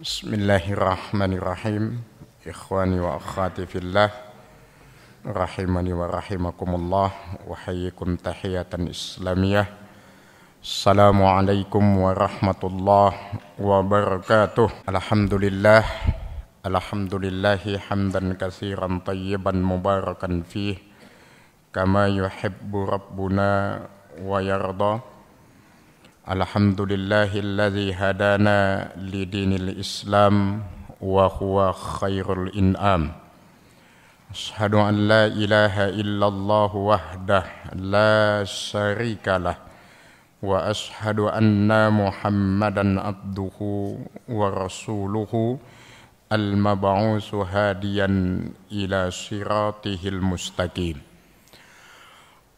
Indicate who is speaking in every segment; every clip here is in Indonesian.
Speaker 1: Bismillahirrahmanirrahim. Ikhwani wa akhwati fillah, rahimani wa rahimakumullah, wa hayyikum tahiyatan islamiyah. Assalamualaikum warahmatullahi wabarakatuh. Alhamdulillahi hamdan katsiran tayyiban mubarakan fih, kama yuhibbu rabbuna wa yarda. Alhamdulillahilladzi hadana lidinil Islam wa huwa khairul in'am. Asyhadu an la ilaha illallah wahdah la syarikalah wa asyhadu anna Muhammadan abduhu wa rasuluhu al-mab'utsu hadiyan ila siratihil mustaqim.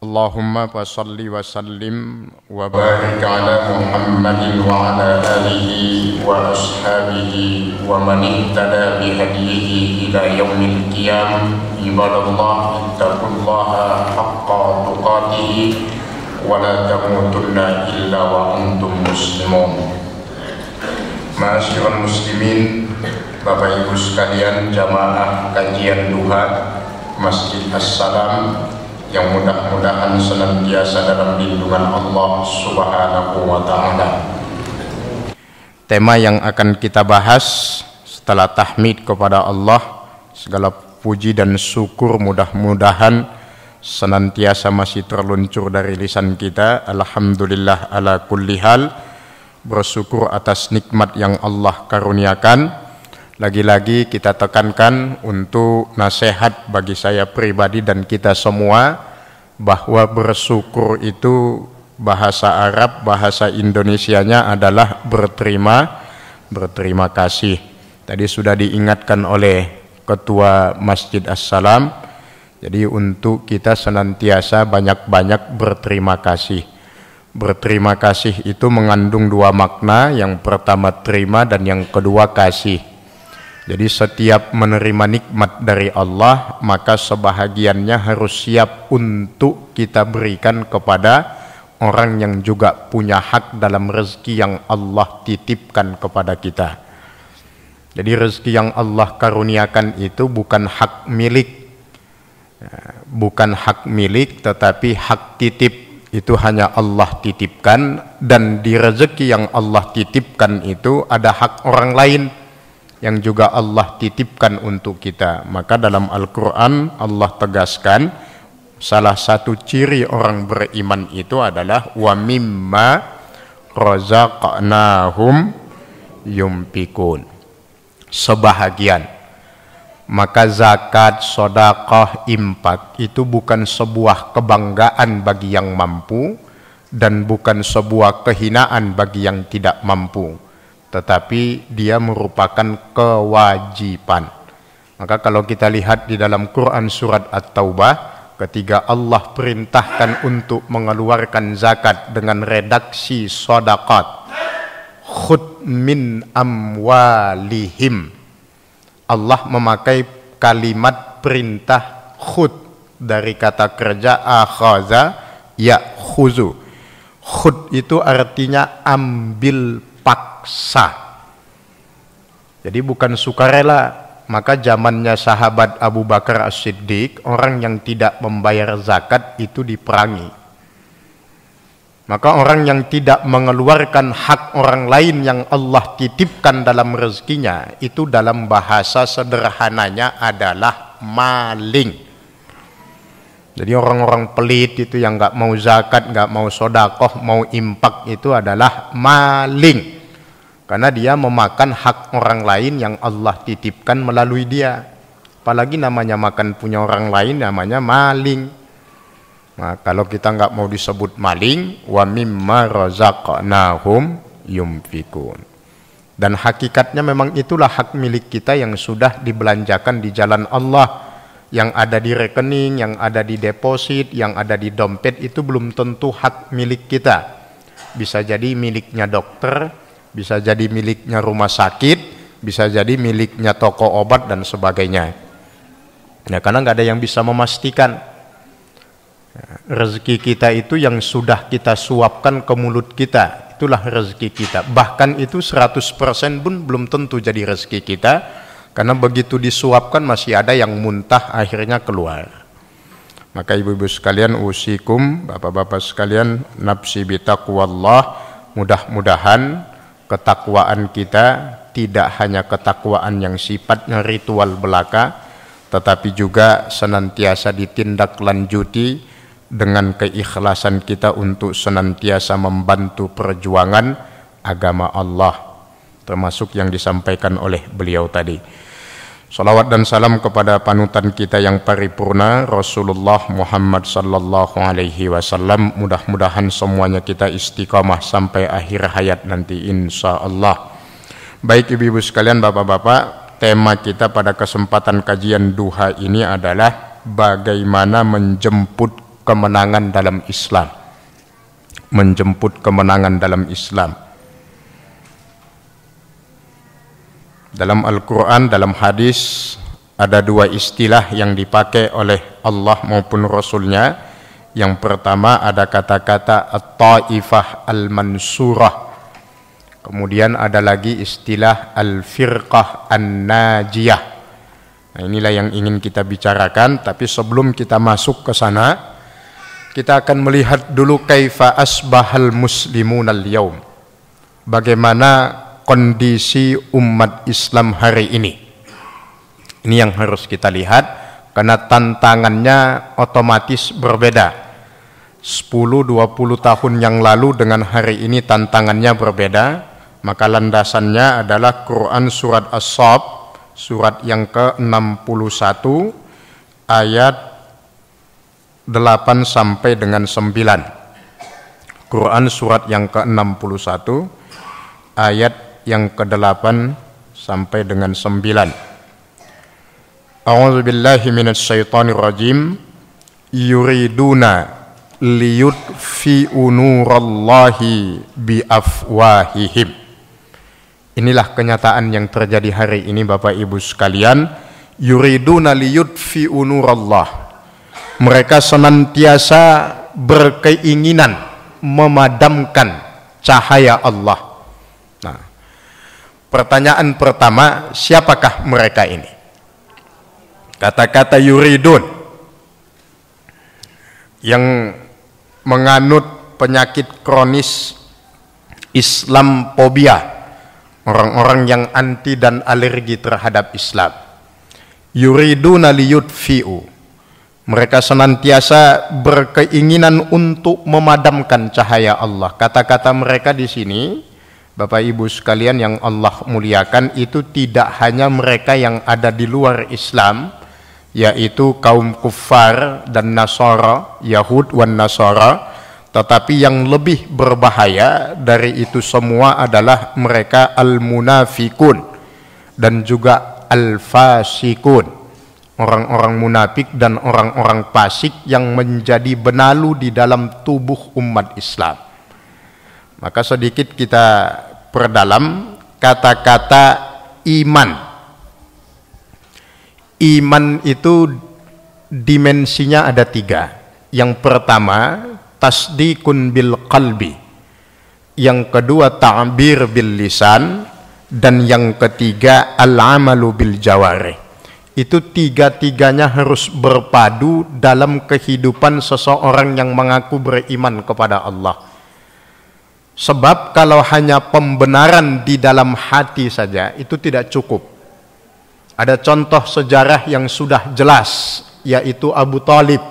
Speaker 1: Allahumma fasalli wa sallim wa barik ala Muhammadin wa ala alihi wa ashabihi wa man ihtada bi hadihi ila yaumil qiyam. Ibadallah, ittaqullaha haqqa tuqatih wa la tamutunna illa wa antum muslimun. Ma'asyiral muslimin, Bapak Ibu sekalian, jamaah kajian duha Masjid As-Salam yang mudah-mudahan senantiasa dalam lindungan Allah Subhanahu wa ta'ala. Tema yang akan kita bahas setelah tahmid kepada Allah, segala puji dan syukur mudah-mudahan senantiasa masih terluncur dari lisan kita. Alhamdulillah ala kulli hal, bersyukur atas nikmat yang Allah karuniakan. Lagi-lagi kita tekankan untuk nasihat bagi saya pribadi dan kita semua, bahwa bersyukur itu bahasa Arab, bahasa Indonesianya adalah berterima kasih. Tadi sudah diingatkan oleh Ketua Masjid As-Salam, jadi untuk kita senantiasa banyak-banyak berterima kasih. Berterima kasih itu mengandung dua makna, yang pertama terima dan yang kedua kasih. Jadi setiap menerima nikmat dari Allah, maka sebahagiannya harus siap untuk kita berikan kepada orang yang juga punya hak dalam rezeki yang Allah titipkan kepada kita. Jadi rezeki yang Allah karuniakan itu bukan hak milik, tetapi hak titip. Itu hanya Allah titipkan, dan di rezeki yang Allah titipkan itu ada hak orang lain yang juga Allah titipkan untuk kita. Maka dalam Al-Quran Allah tegaskan, salah satu ciri orang beriman itu adalah wa mimma razaqnahum yunfikun, sebahagian. Maka zakat, sedekah, infak itu bukan sebuah kebanggaan bagi yang mampu dan bukan sebuah kehinaan bagi yang tidak mampu, tetapi dia merupakan kewajiban. Maka kalau kita lihat di dalam Quran surat At-Taubah, ketika Allah perintahkan untuk mengeluarkan zakat dengan redaksi sedekah, khudh min amwalihim, Allah memakai kalimat perintah khudh dari kata kerja akhaza ya'khuzu. Khudh itu artinya ambil paksa. Jadi bukan sukarela. Maka zamannya sahabat Abu Bakar As-Siddiq, orang yang tidak membayar zakat itu diperangi. Maka orang yang tidak mengeluarkan hak orang lain yang Allah titipkan dalam rezekinya, itu dalam bahasa sederhananya adalah maling. Jadi orang-orang pelit itu yang nggak mau zakat, nggak mau sedekah, mau infak, itu adalah maling. Karena dia memakan hak orang lain yang Allah titipkan melalui dia. Apalagi namanya makan punya orang lain, namanya maling. Nah, kalau kita nggak mau disebut maling, wa mimma razaqnahum yunfikun. Dan hakikatnya memang itulah hak milik kita yang sudah dibelanjakan di jalan Allah. Yang ada di rekening, yang ada di deposit, yang ada di dompet, itu belum tentu hak milik kita. Bisa jadi miliknya dokter, bisa jadi miliknya rumah sakit, bisa jadi miliknya toko obat dan sebagainya. Nah, karena nggak ada yang bisa memastikan. Rezeki kita itu yang sudah kita suapkan ke mulut kita, itu itulah rezeki kita. Bahkan itu 100% pun belum tentu jadi rezeki kita, karena begitu disuapkan masih ada yang muntah akhirnya keluar. Maka ibu-ibu sekalian, usikum, bapak-bapak sekalian, nafsi bitaqwallah, mudah-mudahan ketakwaan kita tidak hanya ketakwaan yang sifatnya ritual belaka, tetapi juga senantiasa ditindaklanjuti dengan keikhlasan kita untuk senantiasa membantu perjuangan agama Allah, termasuk yang disampaikan oleh beliau tadi. Salawat dan salam kepada panutan kita yang paripurna, Rasulullah Muhammad sallallahu alaihi wasallam. Mudah-mudahan semuanya kita istiqamah sampai akhir hayat nanti insya Allah. Baik ibu-ibu sekalian, bapak-bapak, tema kita pada kesempatan kajian duha ini adalah bagaimana menjemput kemenangan dalam Islam. Menjemput kemenangan dalam Islam. Dalam Al-Quran, dalam hadis, ada dua istilah yang dipakai oleh Allah maupun Rasulnya. Yang pertama ada kata-kata at-ta'ifah al-mansurah. Kemudian ada lagi istilah al-firqah an-najiyah. Nah, inilah yang ingin kita bicarakan, tapi sebelum kita masuk ke sana, kita akan melihat dulu kaifa asbahal muslimun al-yaum. Bagaimana kondisi umat Islam hari ini. Ini yang harus kita lihat, karena tantangannya otomatis berbeda. 10-20 tahun yang lalu dengan hari ini tantangannya berbeda. Maka landasannya adalah Quran surat As-Saff, surat yang ke-61 ayat 8 sampai dengan 9. Quran surat yang ke-61 ayat yang ke-8 sampai dengan 9. A'udzu billahi minasy syaithanir rajim. Yuriduna liyutfi'u nurallahi biafwahihim. Inilah kenyataan yang terjadi hari ini Bapak Ibu sekalian. Yuriduna liyutfi'u nurallah. Mereka senantiasa berkeinginan memadamkan cahaya Allah. Nah, pertanyaan pertama, siapakah mereka ini? Kata-kata yuridun yang menganut penyakit kronis Islamophobia, orang-orang yang anti dan alergi terhadap Islam. Yuriduna liyutfi'u. Mereka senantiasa berkeinginan untuk memadamkan cahaya Allah. Kata-kata mereka di sini, Bapak Ibu sekalian yang Allah muliakan, itu tidak hanya mereka yang ada di luar Islam, yaitu kaum kuffar dan Nasara, Yahud wan Nasara. Tetapi yang lebih berbahaya dari itu semua adalah mereka al-munafikun dan juga al-fasikun. Orang-orang munafik dan orang-orang fasik yang menjadi benalu di dalam tubuh umat Islam. Maka sedikit kita perdalam kata-kata iman. Iman itu dimensinya ada 3. Yang pertama, tasdikun bil qalbi, yang kedua ta'bir bil lisan, dan yang ketiga al-amalu bil jawarih. Itu tiga-tiganya harus berpadu dalam kehidupan seseorang yang mengaku beriman kepada Allah. Sebab kalau hanya pembenaran di dalam hati saja itu tidak cukup. Ada contoh sejarah yang sudah jelas, yaitu Abu Thalib,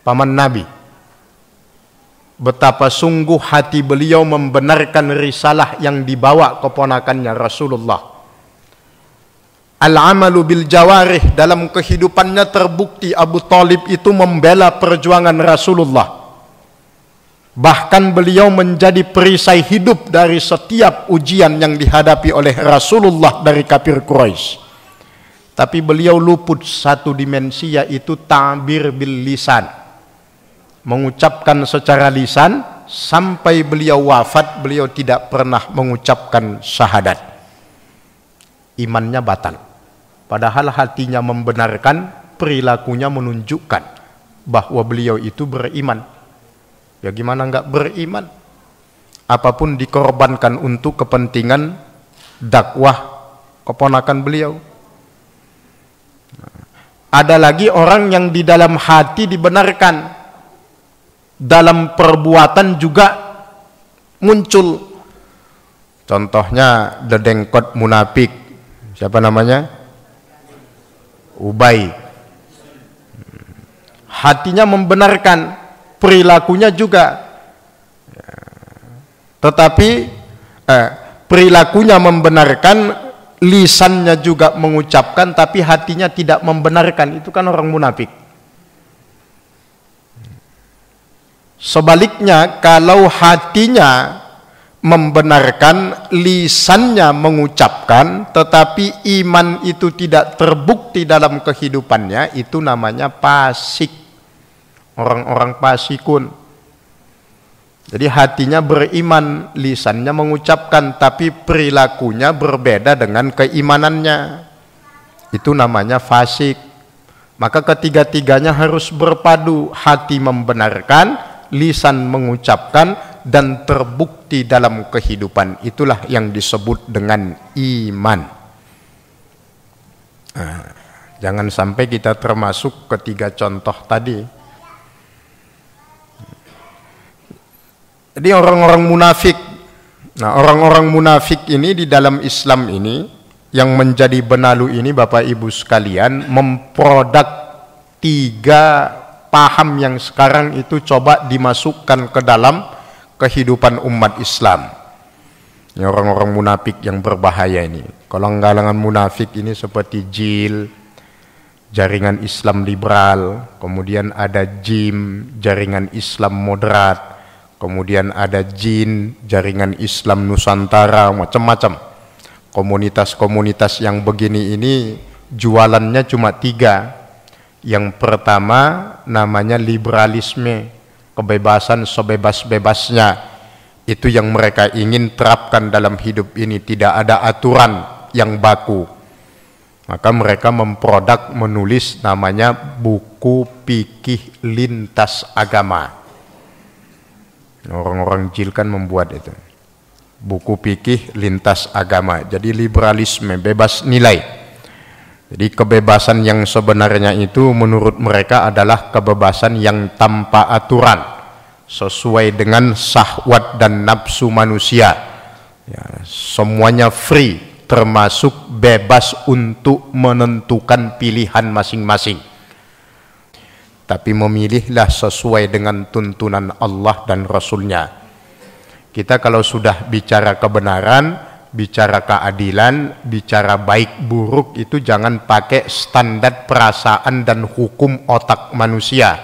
Speaker 1: paman Nabi. Betapa sungguh hati beliau membenarkan risalah yang dibawa keponakannya Rasulullah. Al-amalu bil jawarih, dalam kehidupannya terbukti Abu Thalib itu membela perjuangan Rasulullah. Bahkan beliau menjadi perisai hidup dari setiap ujian yang dihadapi oleh Rasulullah dari kafir Quraisy. Tapi beliau luput satu dimensi, yaitu ta'bir bil lisan. Mengucapkan secara lisan, sampai beliau wafat beliau tidak pernah mengucapkan syahadat. Imannya batal. Padahal hatinya membenarkan, perilakunya menunjukkan bahwa beliau itu beriman. Ya gimana enggak beriman? apapun dikorbankan untuk kepentingan dakwah keponakan beliau. Ada lagi orang yang di dalam hati dibenarkan, dalam perbuatan juga muncul. Contohnya dedengkot munafik. Siapa namanya? Ubay. Hatinya membenarkan, perilakunya juga. Tetapi perilakunya membenarkan, lisannya juga mengucapkan, tapi hatinya tidak membenarkan. Itu kan orang munafik. Sebaliknya, kalau hatinya membenarkan, lisannya mengucapkan, tetapi iman itu tidak terbukti dalam kehidupannya, itu namanya fasik. Orang-orang fasikun. Jadi hatinya beriman, lisannya mengucapkan, tapi perilakunya berbeda dengan keimanannya. Itu namanya fasik. Maka ketiga-tiganya harus berpadu, hati membenarkan, lisan mengucapkan, dan terbukti dalam kehidupan. Itulah yang disebut dengan iman. Nah, jangan sampai kita termasuk ketiga contoh tadi. Jadi orang-orang munafik. Nah, orang-orang munafik ini di dalam Islam ini, yang menjadi benalu ini Bapak Ibu sekalian, memproduk 3 paham yang sekarang itu coba dimasukkan ke dalam kehidupan umat Islam. Ini orang-orang munafik yang berbahaya ini. Golongan munafik ini seperti JIL, Jaringan Islam Liberal, kemudian ada JIM, Jaringan Islam Moderat, kemudian ada JIN, Jaringan Islam Nusantara, macam-macam. Komunitas-komunitas yang begini ini jualannya cuma 3. Yang pertama namanya liberalisme, kebebasan sebebas-bebasnya. Itu yang mereka ingin terapkan dalam hidup ini, tidak ada aturan yang baku. Maka mereka memproduk, menulis namanya buku fikih lintas agama. Orang-orang JIL kan membuat itu, buku fikih lintas agama. Jadi liberalisme, bebas nilai. Jadi kebebasan yang sebenarnya itu menurut mereka adalah kebebasan yang tanpa aturan, sesuai dengan syahwat dan nafsu manusia. Ya, semuanya free, termasuk bebas untuk menentukan pilihan masing-masing. Tapi memilihlah sesuai dengan tuntunan Allah dan Rasulnya. Kita kalau sudah bicara kebenaran, bicara keadilan, bicara baik buruk, itu jangan pakai standar perasaan dan hukum otak manusia.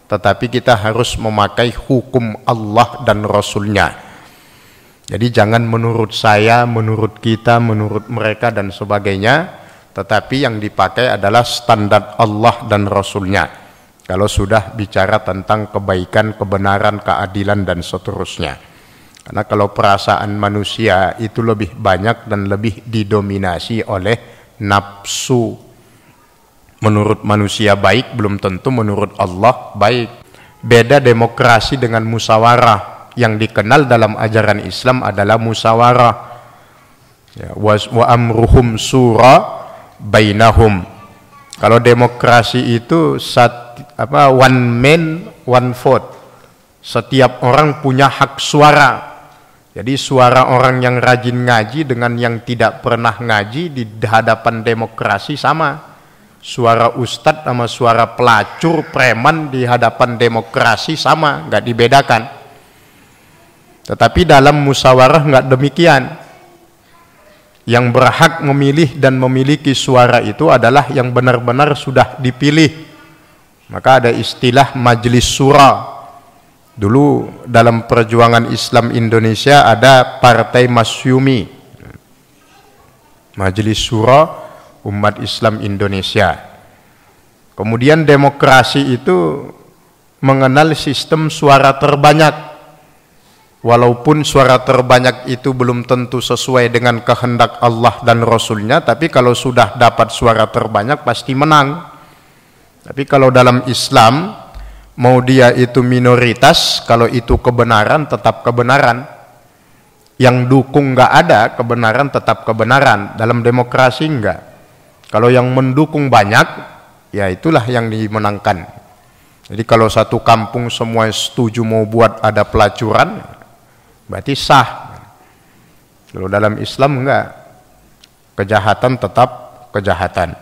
Speaker 1: Tetapi kita harus memakai hukum Allah dan Rasulnya. Jadi jangan menurut saya, menurut kita, menurut mereka dan sebagainya. Tetapi yang dipakai adalah standar Allah dan Rasulnya. Kalau sudah bicara tentang kebaikan, kebenaran, keadilan, dan seterusnya. Karena kalau perasaan manusia itu lebih banyak dan lebih didominasi oleh nafsu. Menurut manusia baik, belum tentu menurut Allah baik. Beda demokrasi dengan musyawarah. Yang dikenal dalam ajaran Islam adalah musyawarah. Ya, wa amruhum sura bainahum. Kalau demokrasi itu one man one vote. Setiap orang punya hak suara. Jadi suara orang yang rajin ngaji dengan yang tidak pernah ngaji di hadapan demokrasi sama. Suara ustadz sama suara pelacur preman di hadapan demokrasi sama, nggak dibedakan. Tetapi dalam musyawarah nggak demikian. Yang berhak memilih dan memiliki suara itu adalah yang benar-benar sudah dipilih. Maka ada istilah majelis syura. Dulu dalam perjuangan Islam Indonesia ada Partai Masyumi, Majelis Syura Umat Islam Indonesia. Kemudian demokrasi itu mengenal sistem suara terbanyak. Walaupun suara terbanyak itu belum tentu sesuai dengan kehendak Allah dan Rasulnya, tapi kalau sudah dapat suara terbanyak pasti menang. Tapi kalau dalam Islam, mau dia itu minoritas, kalau itu kebenaran tetap kebenaran. Yang dukung nggak ada, kebenaran tetap kebenaran. Dalam demokrasi enggak. Kalau yang mendukung banyak, ya itulah yang dimenangkan. Jadi kalau satu kampung semua setuju mau buat ada pelacuran, berarti sah. Kalau dalam Islam enggak. Kejahatan tetap kejahatan.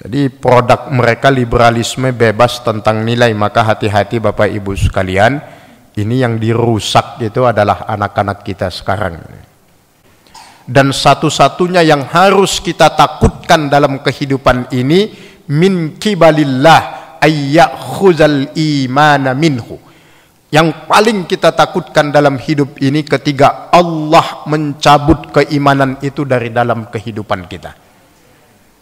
Speaker 1: Jadi produk mereka liberalisme bebas tentang nilai, maka hati-hati Bapak Ibu sekalian, ini yang dirusak itu adalah anak-anak kita sekarang. Dan satu-satunya yang harus kita takutkan dalam kehidupan ini, min kibalillah ayyakhuzal imana minhu. Yang paling kita takutkan dalam hidup ini ketika Allah mencabut keimanan itu dari dalam kehidupan kita.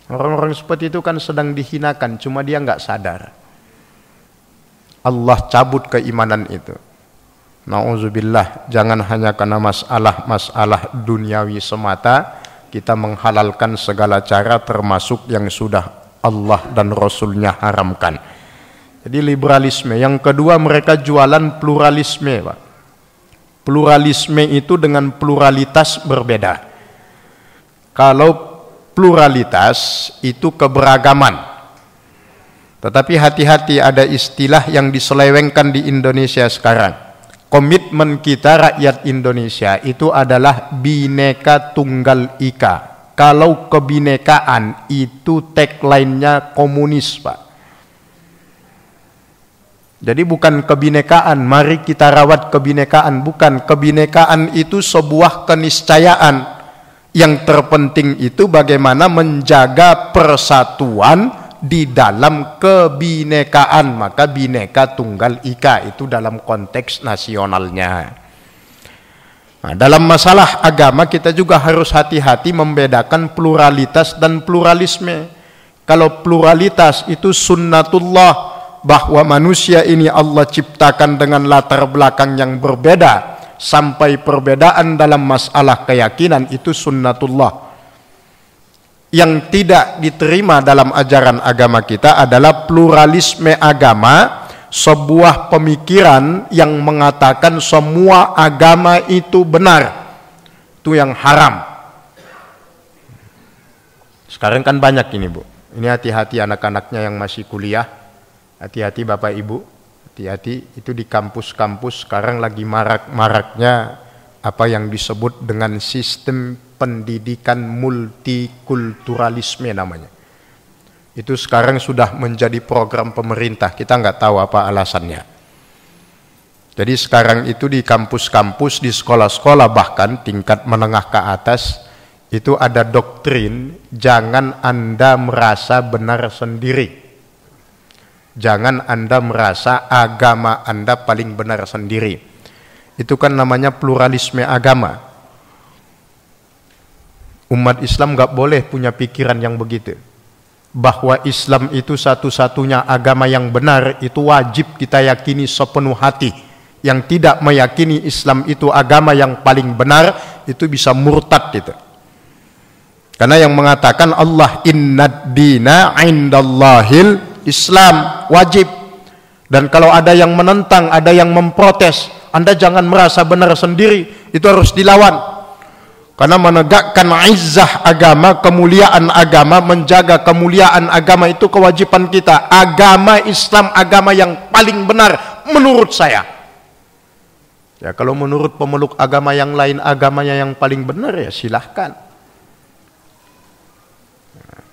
Speaker 1: Orang-orang seperti itu kan sedang dihinakan, cuma dia nggak sadar. Allah cabut keimanan itu. Nauzubillah, jangan hanya karena masalah duniawi semata kita menghalalkan segala cara termasuk yang sudah Allah dan Rasulnya haramkan. Jadi liberalisme. Yang kedua, mereka jualan pluralisme, Pak. Pluralisme itu dengan pluralitas berbeda. Kalau pluralitas itu keberagaman. Tetapi hati-hati, ada istilah yang diselewengkan di Indonesia sekarang. Komitmen kita rakyat Indonesia itu adalah Bhinneka Tunggal Ika. Kalau kebinekaan itu tagline-nya komunis, Pak. Jadi bukan kebinekaan, mari kita rawat kebinekaan. Bukan, kebinekaan itu sebuah keniscayaan. Yang terpenting itu bagaimana menjaga persatuan di dalam kebinekaan. Maka Bhinneka Tunggal Ika itu dalam konteks nasionalnya. Nah, dalam masalah agama kita juga harus hati-hati membedakan pluralitas dan pluralisme. Kalau pluralitas itu sunnatullah, bahwa manusia ini Allah ciptakan dengan latar belakang yang berbeda, sampai perbedaan dalam masalah keyakinan, itu sunnatullah. Yang tidak diterima dalam ajaran agama kita adalah pluralisme agama, sebuah pemikiran yang mengatakan semua agama itu benar. Itu yang haram. Sekarang kan banyak ini, Bu. Ini hati-hati anak-anaknya yang masih kuliah. Hati-hati Bapak Ibu. Hati-hati, itu di kampus-kampus sekarang lagi marak-maraknya apa yang disebut dengan sistem pendidikan multikulturalisme namanya. Itu sekarang sudah menjadi program pemerintah, kita nggak tahu apa alasannya. Jadi sekarang itu di kampus-kampus, di sekolah-sekolah bahkan tingkat menengah ke atas, itu ada doktrin, jangan Anda merasa benar sendiri. Jangan Anda merasa agama Anda paling benar sendiri. Itu kan namanya pluralisme agama. Umat Islam gak boleh punya pikiran yang begitu. Bahwa Islam itu satu-satunya agama yang benar, itu wajib kita yakini sepenuh hati. Yang tidak meyakini Islam itu agama yang paling benar, itu bisa murtad itu. Karena yang mengatakan Allah innad dina indallahil Islam, wajib. Dan kalau ada yang menentang, ada yang memprotes, Anda jangan merasa benar sendiri, itu harus dilawan. Karena menegakkan izzah agama, kemuliaan agama, menjaga kemuliaan agama itu kewajiban kita. Agama Islam agama yang paling benar menurut saya. Ya, kalau menurut pemeluk agama yang lain agamanya yang paling benar, ya silahkan.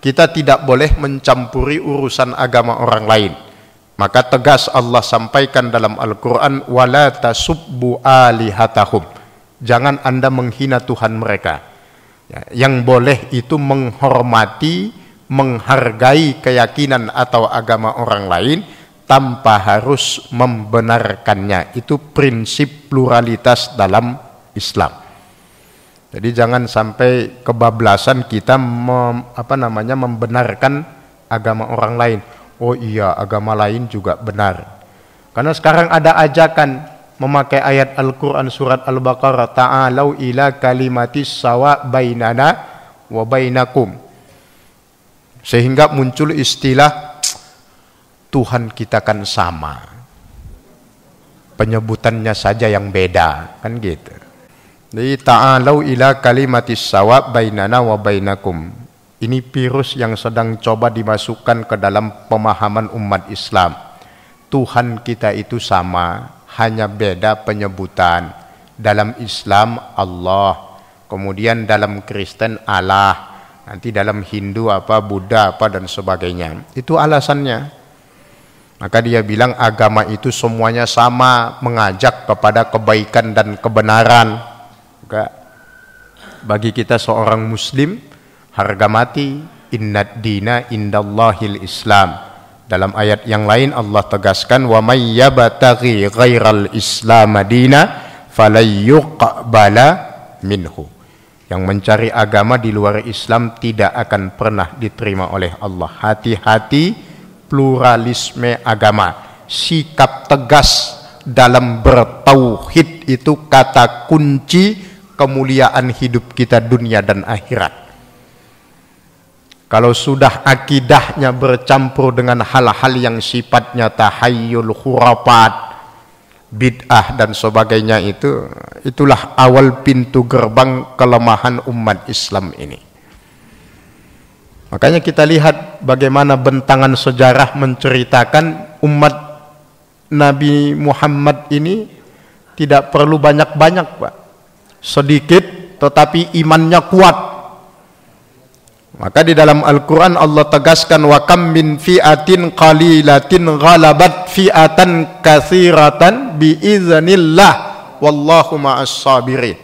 Speaker 1: Kita tidak boleh mencampuri urusan agama orang lain. Maka tegas Allah sampaikan dalam Al-Quran, wala tasubbu alihatahum. Jangan Anda menghina Tuhan mereka. Ya, yang boleh itu menghormati, menghargai keyakinan atau agama orang lain tanpa harus membenarkannya. Itu prinsip pluralitas dalam Islam. Jadi jangan sampai kebablasan kita membenarkan agama orang lain. Oh iya, agama lain juga benar. Karena sekarang ada ajakan memakai ayat Al-Quran surat Al-Baqarah, ta'alau ila kalimatis sawa bainana wa bainakum. Sehingga muncul istilah Tuhan kita kan sama, penyebutannya saja yang beda, kan gitu. Jadi ta'alau ila kalimatis sawa bainana wa bainakum. Ini virus yang sedang coba dimasukkan ke dalam pemahaman umat Islam. Tuhan kita itu sama, hanya beda penyebutan. Dalam Islam Allah, kemudian dalam Kristen Allah, nanti dalam Hindu apa, Buddha apa dan sebagainya. Itu alasannya. Maka dia bilang agama itu semuanya sama, mengajak kepada kebaikan dan kebenaran. Maka bagi kita seorang muslim, harga mati, innad dina indallahil Islam. Dalam ayat yang lain Allah tegaskan, wa may yabtaghi ghairal islam dina falayyuqbala minhu. Yang mencari agama di luar Islam tidak akan pernah diterima oleh Allah. Hati-hati pluralisme agama. Sikap tegas dalam bertauhid itu kata kunci kemuliaan hidup kita dunia dan akhirat. Kalau sudah akidahnya bercampur dengan hal-hal yang sifatnya tahayyul, khurafat, bid'ah dan sebagainya, itulah awal pintu gerbang kelemahan umat Islam ini. Makanya kita lihat bagaimana bentangan sejarah menceritakan umat Nabi Muhammad ini tidak perlu banyak-banyak, Pak. Sedikit tetapi imannya kuat. Maka di dalam Al-Quran Allah tegaskan, wa kam min fi'atin qalilatin ghalabat fi'atan katsiratan biiznillah wallahu ma'as sabirin.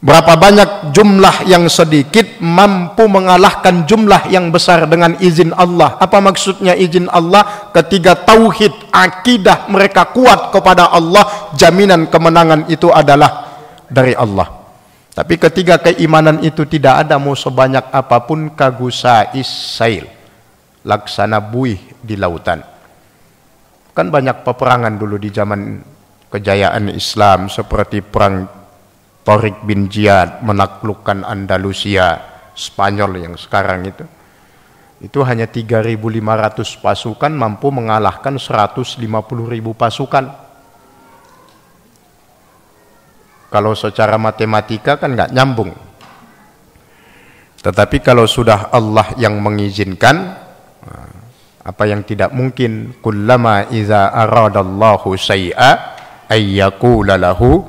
Speaker 1: Berapa banyak jumlah yang sedikit mampu mengalahkan jumlah yang besar dengan izin Allah. Apa maksudnya izin Allah? Ketika tauhid, akidah mereka kuat kepada Allah, jaminan kemenangan itu adalah dari Allah. Tapi ketika keimanan itu tidak ada, mau sebanyak apapun, kagusais sail, laksana buih di lautan. Kan banyak peperangan dulu di zaman kejayaan Islam, seperti perang Tariq bin Ziyad menaklukkan Andalusia, Spanyol yang sekarang itu. Itu hanya 3.500 pasukan mampu mengalahkan 150.000 pasukan. Kalau secara matematika kan nggak nyambung. Tetapi kalau sudah Allah yang mengizinkan, apa yang tidak mungkin, kullama iza aradallahu syai'a ayyakula lahu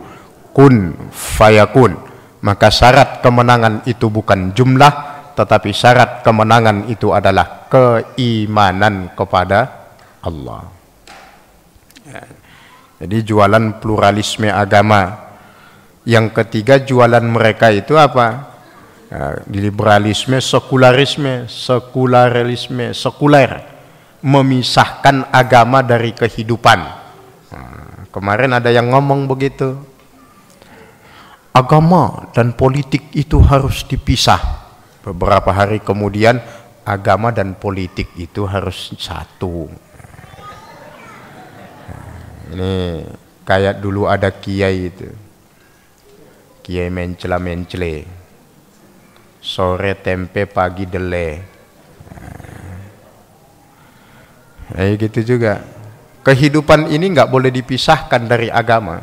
Speaker 1: kun fayakun. Maka syarat kemenangan itu bukan jumlah, tetapi syarat kemenangan itu adalah keimanan kepada Allah. Jadi jualan pluralisme agama. Yang ketiga, jualan mereka itu apa? Liberalisme, sekularisme, sekuler, memisahkan agama dari kehidupan. Kemarin ada yang ngomong begitu, agama dan politik itu harus dipisah. Beberapa hari kemudian, agama dan politik itu harus satu. Ini kayak dulu ada kiai itu, kiai mencela-mencele, sore tempe pagi dele. Gitu juga. Kehidupan ini nggak boleh dipisahkan dari agama.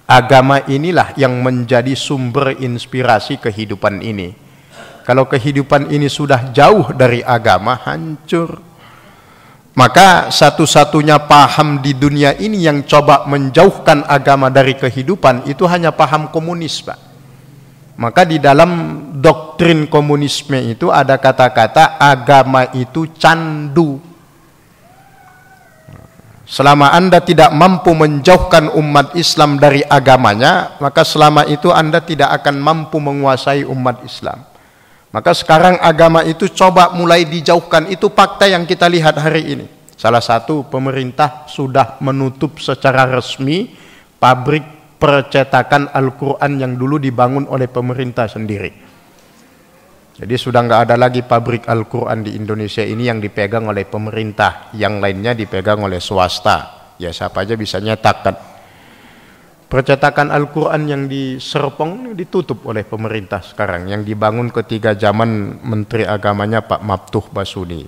Speaker 1: Agama inilah yang menjadi sumber inspirasi kehidupan ini. Kalau kehidupan ini sudah jauh dari agama, hancur. Maka satu-satunya paham di dunia ini yang coba menjauhkan agama dari kehidupan itu hanya paham komunis, Pak. Maka di dalam doktrin komunisme itu ada kata-kata agama itu candu. Selama Anda tidak mampu menjauhkan umat Islam dari agamanya, maka selama itu Anda tidak akan mampu menguasai umat Islam. Maka sekarang agama itu coba mulai dijauhkan. Itu fakta yang kita lihat hari ini. Salah satu, pemerintah sudah menutup secara resmi pabrik percetakan Al-Quran yang dulu dibangun oleh pemerintah sendiri. Jadi sudah nggak ada lagi pabrik Al-Quran di Indonesia ini yang dipegang oleh pemerintah. Yang lainnya dipegang oleh swasta. Ya siapa aja bisa nyetakkan. Percetakan Al-Quran yang di Serpong ditutup oleh pemerintah sekarang, yang dibangun ketika zaman Menteri Agamanya Pak Maftuh Basuni.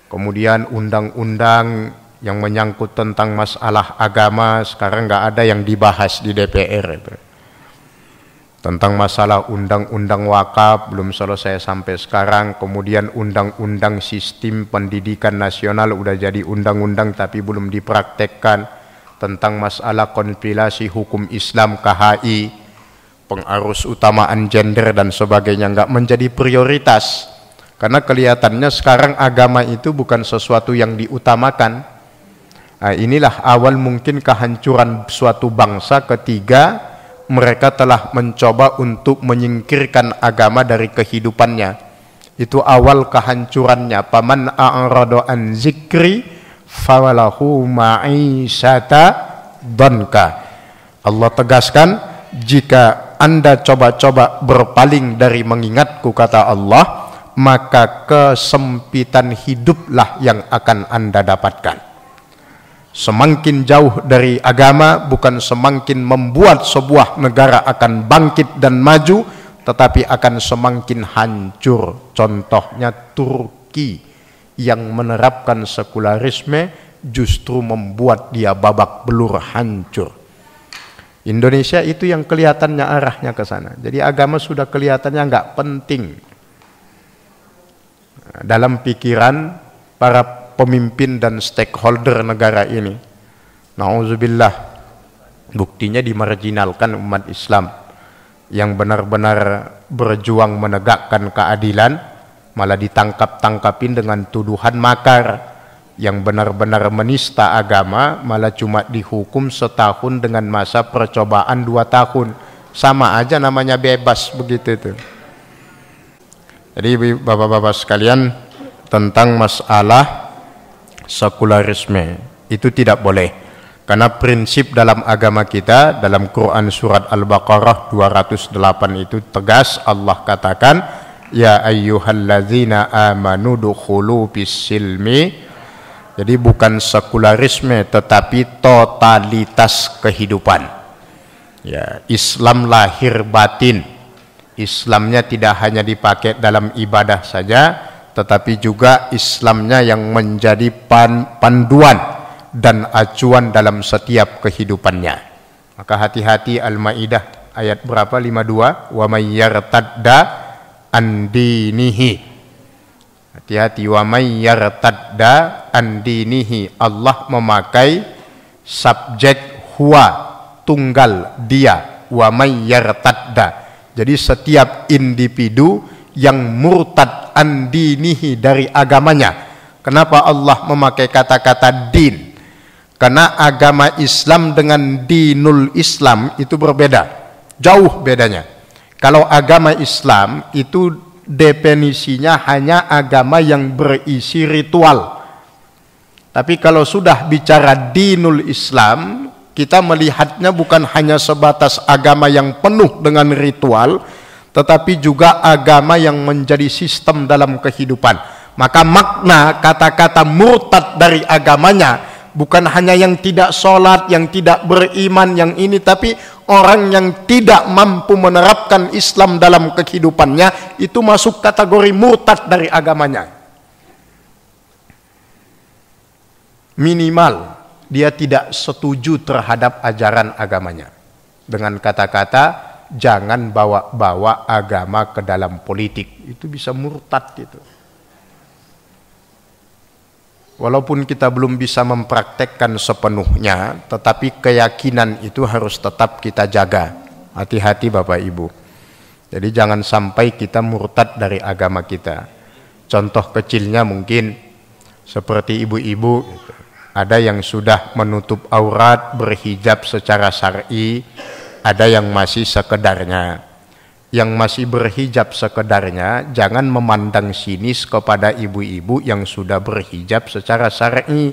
Speaker 1: Kemudian undang-undang yang menyangkut tentang masalah agama sekarang nggak ada yang dibahas di DPR itu. Tentang masalah undang-undang wakaf belum selesai sampai sekarang, kemudian undang-undang sistem pendidikan nasional udah jadi undang-undang tapi belum dipraktekkan, tentang masalah konspirasi hukum Islam KHI, pengarus utamaan gender dan sebagainya nggak menjadi prioritas. Karena kelihatannya sekarang agama itu bukan sesuatu yang diutamakan. Nah, inilah awal mungkin kehancuran suatu bangsa ketika mereka telah mencoba untuk menyingkirkan agama dari kehidupannya. Itu awal kehancurannya. Paman a'rada an zikri fawalahu ma'isyata donka. Allah tegaskan, jika Anda coba-coba berpaling dari mengingatku, kata Allah, maka kesempitan hiduplah yang akan Anda dapatkan. Semakin jauh dari agama bukan semakin membuat sebuah negara akan bangkit dan maju, tetapi akan semakin hancur. Contohnya Turki yang menerapkan sekularisme justru membuat dia babak belur, hancur. Indonesia itu yang kelihatannya arahnya ke sana. Jadi agama sudah kelihatannya nggak penting dalam pikiran para pemimpin dan stakeholder negara ini. Nauzubillah, buktinya dimarginalkan umat Islam yang benar-benar berjuang menegakkan keadilan, malah ditangkap-tangkapin dengan tuduhan makar. Yang benar-benar menista agama malah cuma dihukum setahun dengan masa percobaan 2 tahun. Sama aja namanya bebas begitu itu. Jadi bapak-bapak sekalian, tentang masalah sekularisme itu tidak boleh. Karena prinsip dalam agama kita, dalam Quran surat Al-Baqarah 208 itu tegas Allah katakan, ya ayyuhalladzina amanu dukhulu bis-silmi. Jadi bukan sekularisme tetapi totalitas kehidupan. Ya, Islam lahir batin. Islamnya tidak hanya dipakai dalam ibadah saja, tetapi juga Islamnya yang menjadi panduan dan acuan dalam setiap kehidupannya. Maka hati-hati, Al-Maidah ayat berapa? 52, wa may yartadda an dinihi. Hati-hati, wa may yartadda an dinihi. Allah memakai subjek huwa, tunggal dia, wa may yartadda. Jadi setiap individu yang murtad an dinihi, dari agamanya. Kenapa Allah memakai kata-kata din? Karena agama Islam dengan dinul Islam itu berbeda. Jauh bedanya. Kalau agama Islam itu definisinya hanya agama yang berisi ritual. Tapi kalau sudah bicara dinul Islam, kita melihatnya bukan hanya sebatas agama yang penuh dengan ritual, tetapi juga agama yang menjadi sistem dalam kehidupan. Maka makna kata-kata murtad dari agamanya bukan hanya yang tidak sholat, yang tidak beriman, yang ini, tapi orang yang tidak mampu menerapkan Islam dalam kehidupannya, itu masuk kategori murtad dari agamanya. Minimal dia tidak setuju terhadap ajaran agamanya. Dengan kata-kata, jangan bawa-bawa agama ke dalam politik. Itu bisa murtad itu. Walaupun kita belum bisa mempraktekkan sepenuhnya, tetapi keyakinan itu harus tetap kita jaga. Hati-hati Bapak Ibu. Jadi jangan sampai kita murtad dari agama kita. Contoh kecilnya mungkin seperti ibu-ibu, ada yang sudah menutup aurat, berhijab secara syar'i, ada yang masih sekedarnya. Yang masih berhijab sekedarnya, jangan memandang sinis kepada ibu-ibu yang sudah berhijab secara syar'i.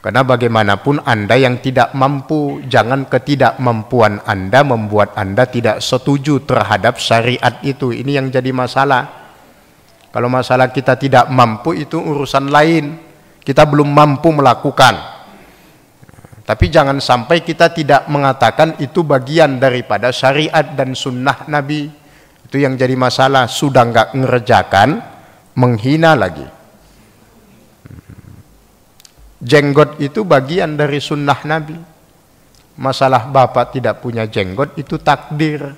Speaker 1: Karena bagaimanapun Anda yang tidak mampu, jangan ketidakmampuan Anda membuat Anda tidak setuju terhadap syariat itu. Ini yang jadi masalah. Kalau masalah kita tidak mampu itu urusan lain. Kita belum mampu melakukan. Tapi jangan sampai kita tidak mengatakan itu bagian daripada syariat dan sunnah Nabi. Itu yang jadi masalah. Sudah nggak ngerjakan, menghina lagi. Jenggot itu bagian dari sunnah Nabi. Masalah bapak tidak punya jenggot itu takdir.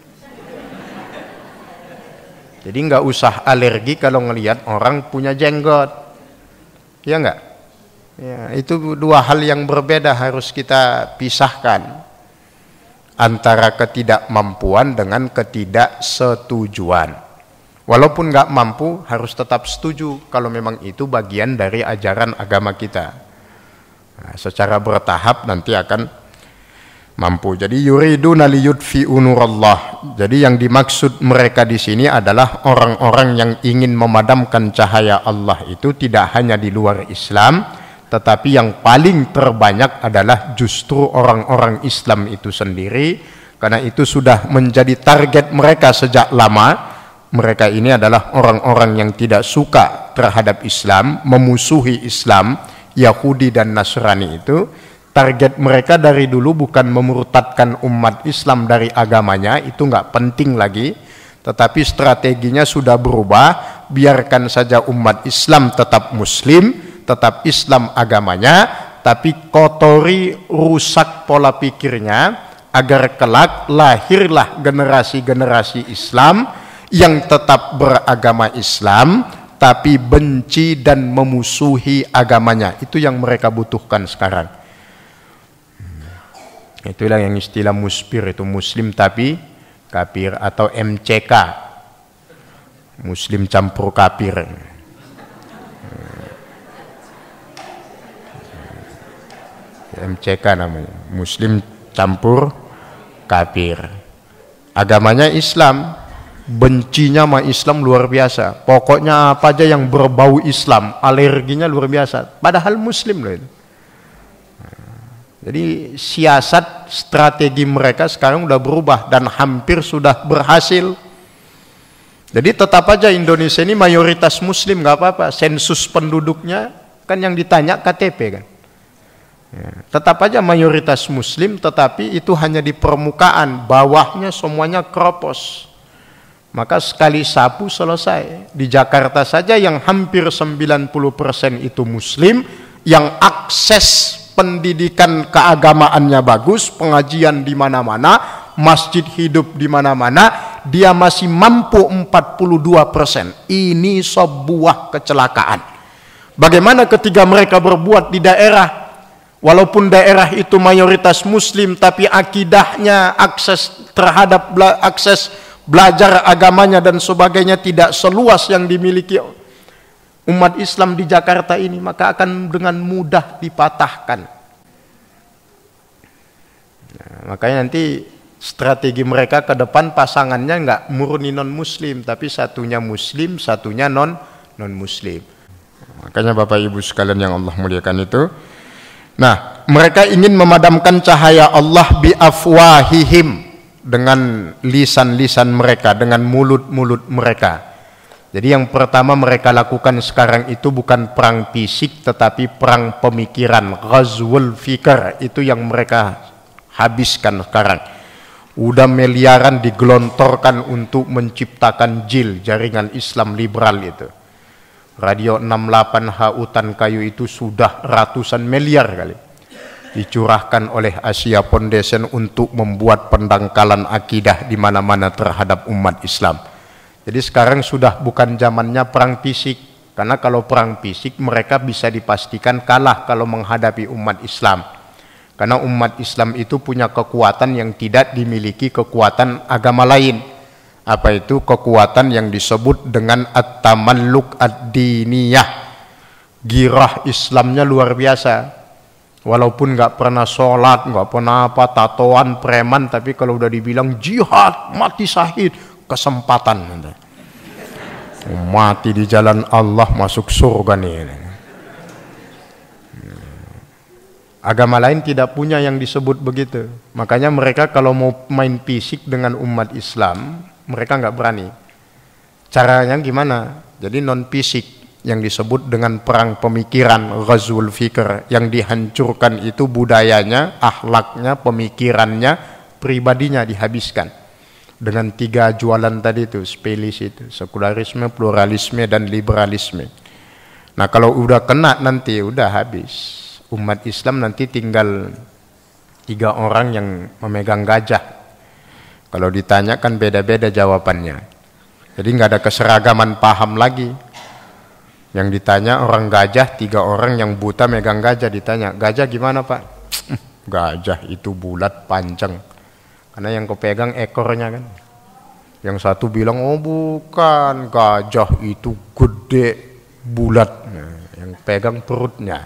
Speaker 1: Jadi nggak usah alergi kalau ngelihat orang punya jenggot. Ya nggak? Ya, itu dua hal yang berbeda, harus kita pisahkan antara ketidakmampuan dengan ketidaksetujuan. Walaupun nggak mampu, harus tetap setuju kalau memang itu bagian dari ajaran agama kita. Nah, secara bertahap nanti akan mampu. Jadi yuriduna liyudfi'u nurallah. Jadi yang dimaksud mereka di sini adalah orang-orang yang ingin memadamkan cahaya Allah itu tidak hanya di luar Islam, tetapi yang paling terbanyak adalah justru orang-orang Islam itu sendiri, karena itu sudah menjadi target mereka sejak lama. Mereka ini adalah orang-orang yang tidak suka terhadap Islam, memusuhi Islam, Yahudi dan Nasrani itu. Target mereka dari dulu bukan memurtadkan umat Islam dari agamanya, itu nggak penting lagi. Tetapi strateginya sudah berubah, biarkan saja umat Islam tetap Muslim, tetap Islam agamanya, tapi kotori, rusak pola pikirnya, agar kelak lahirlah generasi-generasi Islam yang tetap beragama Islam tapi benci dan memusuhi agamanya. Itu yang mereka butuhkan sekarang. Itulah yang istilah muspir itu, muslim tapi kafir, atau MCK, muslim campur kafir. MCK namanya, muslim campur kafir. Agamanya Islam, bencinya sama Islam luar biasa. Pokoknya apa aja yang berbau Islam, alerginya luar biasa. Padahal Muslim loh itu. Jadi siasat strategi mereka sekarang udah berubah dan hampir sudah berhasil. Jadi tetap aja Indonesia ini mayoritas Muslim, nggak apa-apa. Sensus penduduknya kan yang ditanya KTP kan. Ya, tetap aja mayoritas Muslim, tetapi itu hanya di permukaan, bawahnya semuanya keropos. Maka sekali sapu selesai. Di Jakarta saja yang hampir 90% itu Muslim, yang akses pendidikan keagamaannya bagus, pengajian di mana-mana, masjid hidup di mana-mana, dia masih mampu 42%. Ini sebuah kecelakaan. Bagaimana ketika mereka berbuat di daerah, walaupun daerah itu mayoritas Muslim, tapi akidahnya, akses terhadap akses belajar agamanya dan sebagainya tidak seluas yang dimiliki umat Islam di Jakarta ini, maka akan dengan mudah dipatahkan. Nah, makanya nanti strategi mereka ke depan pasangannya nggak murni non Muslim, tapi satunya Muslim, satunya non Muslim. Makanya Bapak Ibu sekalian yang Allah muliakan itu, nah mereka ingin memadamkan cahaya Allah bi afwahihim, dengan lisan-lisan mereka, dengan mulut-mulut mereka. Jadi yang pertama mereka lakukan sekarang itu bukan perang fisik, tetapi perang pemikiran, ghazwul fikr, itu yang mereka habiskan sekarang. Udah miliaran digelontorkan untuk menciptakan JIL, jaringan Islam liberal itu. Radio 68 Hutan Kayu itu sudah ratusan miliar kali dicurahkan oleh Asia Foundation untuk membuat pendangkalan akidah di mana-mana terhadap umat Islam. Jadi sekarang sudah bukan zamannya perang fisik, karena kalau perang fisik mereka bisa dipastikan kalah kalau menghadapi umat Islam. Karena umat Islam itu punya kekuatan yang tidak dimiliki kekuatan agama lain. Apa itu? Kekuatan yang disebut dengan at-tamalluk ad-diniyah. Girah Islamnya luar biasa. Walaupun nggak pernah sholat, nggak pernah apa, tatoan, preman, tapi kalau udah dibilang jihad, mati syahid, kesempatan. Mati di jalan Allah, masuk surga nih. Agama lain tidak punya yang disebut begitu. Makanya mereka kalau mau main fisik dengan umat Islam, mereka nggak berani. Caranya gimana? Jadi non fisik, yang disebut dengan perang pemikiran, ghazwul fikr, yang dihancurkan itu budayanya, akhlaknya, pemikirannya, pribadinya dihabiskan dengan 3 jualan tadi itu, spelis itu, sekularisme, pluralisme, dan liberalisme. Nah kalau udah kena nanti udah habis. Umat Islam nanti tinggal 3 orang yang memegang gajah. Kalau ditanya kan beda-beda jawabannya. Jadi nggak ada keseragaman paham lagi. Yang ditanya orang gajah, 3 orang yang buta megang gajah ditanya, gajah gimana Pak? Gajah itu bulat panjang. Karena yang kepegang ekornya kan. Yang satu bilang, oh bukan, gajah itu gede bulat. Nah, yang pegang perutnya.